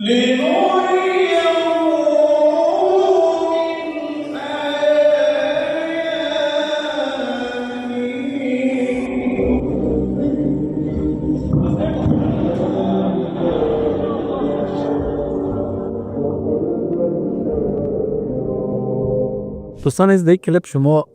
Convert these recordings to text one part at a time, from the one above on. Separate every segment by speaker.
Speaker 1: دوستان از یک کلیپ شما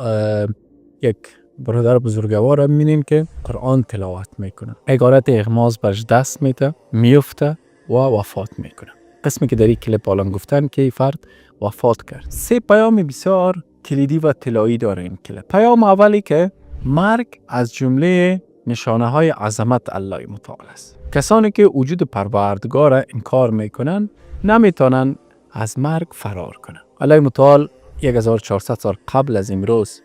Speaker 1: یک برادر بزرگوار رو می‌بینین که قرآن تلاوت میکنه. عبارت اغماز برش دست میده، میفته و وفات میکنه. قسمی که در این کلیپ الان گفتن که فرد وفات کرد. 3 پیام بسیار کلیدی و طلایی داره این کلیپ. پیام اولی که مرگ از جمله نشانه های عظمت الله متعال است. کسانی که وجود پروردگار را انکار میکنن نمیتونن از مرگ فرار کنن. الله متعال 1400 سال قبل از امروز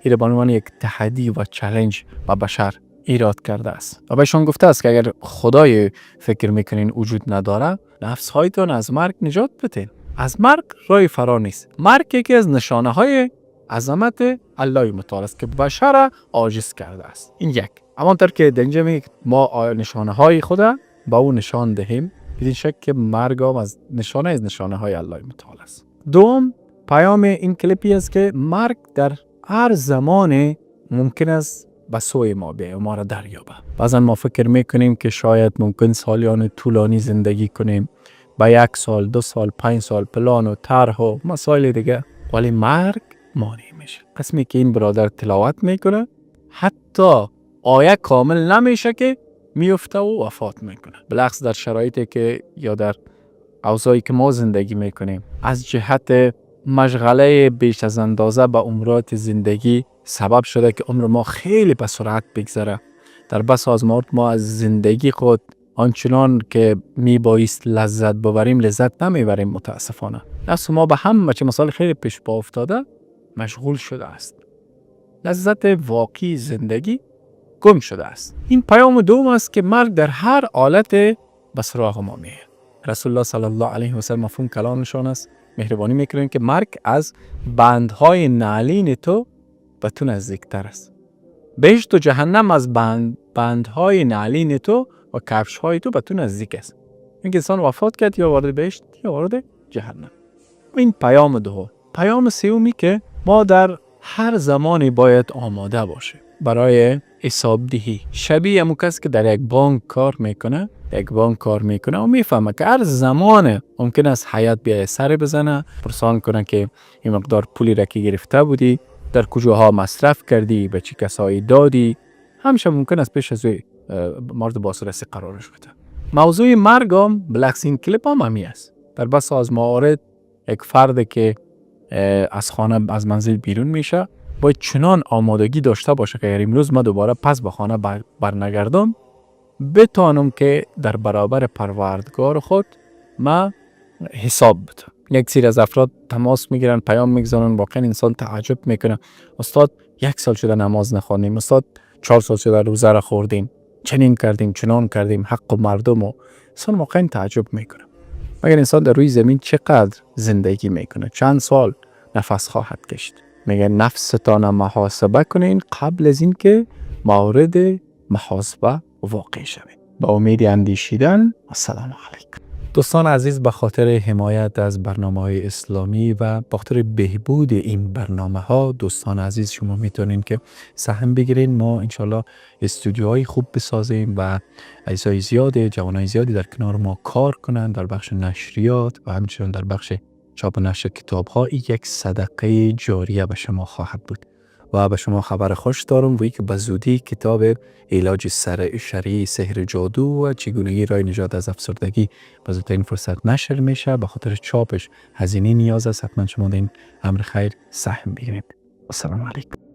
Speaker 1: این به عنوان یک تحدی و چالش به بشر ایراد کرده است و بهشون گفته است که اگر خدای فکر میکنین وجود نداره، نفس هایتون از مرگ نجات بدین. از مرگ راه فرار نیست. مرگ یکی از نشانه های عظمت الله متعال است که بشر عاجز کرده است. این یک. همانطور که در اینجا میگه ما نشانه های خدا با اون نشان دهیم، بدین شک که مرگ هم از نشانه های الله متعال است. دوم، پیام این کلیپی است که مرگ در هر زمان ممکن است به سوی ما بیاید و ما را دریابه. بعضا ما فکر میکنیم که شاید ممکن سالیان طولانی زندگی کنیم، با 1 سال، 2 سال، 5 سال پلان و طرح و مسائل دیگه، ولی مرگ مانع میشه. قسمی که این برادر تلاوت میکنه حتی آیه کامل نمیشه که میفته و وفات میکنه. بالعکس در شرایطی که یا در اوضاعی که ما زندگی میکنیم از جهت مشغله بیش از اندازه به امورات زندگی سبب شده که عمر ما خیلی به سرعت بگذره. در بس از ما از زندگی خود آنچنان که می بایست لذت ببریم لذت نمیبریم. متاسفانه نفس ما به همه چه مسائل خیلی پیش پا افتاده مشغول شده است. لذت واقعی زندگی گم شده است. این پیام دوم است که مرگ در هر حالت به سراغ ما میاد. رسول الله صلی الله علیه و سلم مفهوم کلامشان است، مهربانی میکنن که مرگ از بندهای نعلین تو به تو نزدیکتر است. بهشت و جهنم از بندهای نعلین تو و کفشهای تو به تو نزدیک است. اینکه انسان وفات کرد یا وارد بهشت یا وارد جهنم. این پیام دوم. پیام سومی که ما در هر زمانی باید آماده باشه برای حسابدهی. شبیه همون کسی که در یک بانک کار میکنه و میفهمه که هر زمان ممکن است حیات بیای سر بزنه، پرسان کنه که این مقدار پولی را که گرفته بودی در کجاها مصرف کردی، به چه کسایی دادی. همیشه ممکن است پیش از مورد بازرسی قرارش بده. موضوع مرگ هم بالعکس این کلیپ هم همی است. در بس از موارد یک فرد که از خانه از منزل بیرون میشه باید چنان آمادگی داشته باشه که اگر امروز ما دوباره پس به خانه برنگردم بتانم که در برابر پروردگار خود ما حساب بدم. یک سری از افراد تماس میگیرن، پیام میگذارن، واقعا انسان تعجب میکنه. استاد 1 سال شده نماز نخوانیم، استاد 4 سال شده روزه را خوردیم، چنین کردیم چنان کردیم، حق مردم و انسان واقعا تعجب میکنه. مگر انسان در روی زمین چقدر زندگی میکنه، چند سال نفس خواهد کشید. میگه نفستان محاسبه کنین قبل از این که مورد محاسبه واقع شوید. با امید اندیشیدن. السلام علیکم. دوستان عزیز، به خاطر حمایت از برنامه‌های اسلامی و به خاطر بهبود این برنامه‌ها، دوستان عزیز شما میتونین که سهم بگیرین. ما انشالله استودیوهای خوب بسازیم و اعضای زیادی، جوانای زیادی در کنار ما کار کنند در بخش نشریات و همچنین در بخش چاپ و نشر کتاب‌ها. این یک صدقه جاریه به شما خواهد بود. و به شما خبر خوش دارم وی که به زودی کتاب علاج شرعی سحر جادو و چگونگی راه نجات از افسردگی به زودترین فرصت نشر میشه. به خاطر چاپش هزینه نیاز است. حتما شما در این امر خیر سهم بگیرید. السلام علیکم.